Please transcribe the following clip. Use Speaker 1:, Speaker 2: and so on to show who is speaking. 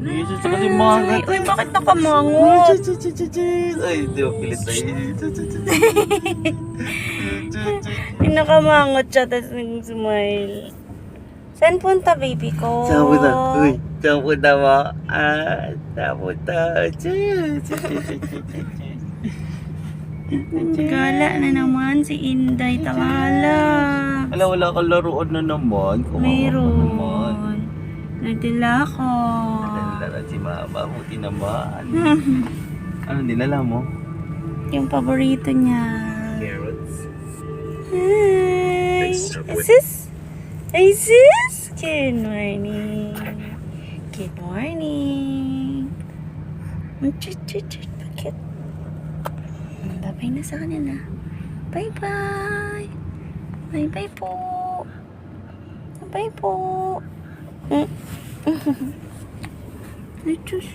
Speaker 1: Jesus, kasi mangat.
Speaker 2: Uy, bakit nakamangot?
Speaker 1: Ay, di ba pilit tayo.
Speaker 2: Nakamangot siya, tapos nag-smile. Saan punta, baby ko?
Speaker 1: Saan punta? Uy, saan punta mo? Saan punta?
Speaker 2: Gala na naman si Inday Tawala.
Speaker 1: Wala kang laruan na naman.
Speaker 2: Mayroon. Nagdala ko.
Speaker 1: Nagdala si mama, buti naman. Ano dinala mo?
Speaker 2: Yung paborito niya.
Speaker 1: Carrots.
Speaker 2: Hi! Sis? Hey, sis! Good morning. Good morning. Bakit? Babay na sa kanila. Bye-bye. Bye-bye po. Bye po. Ay, Diyos.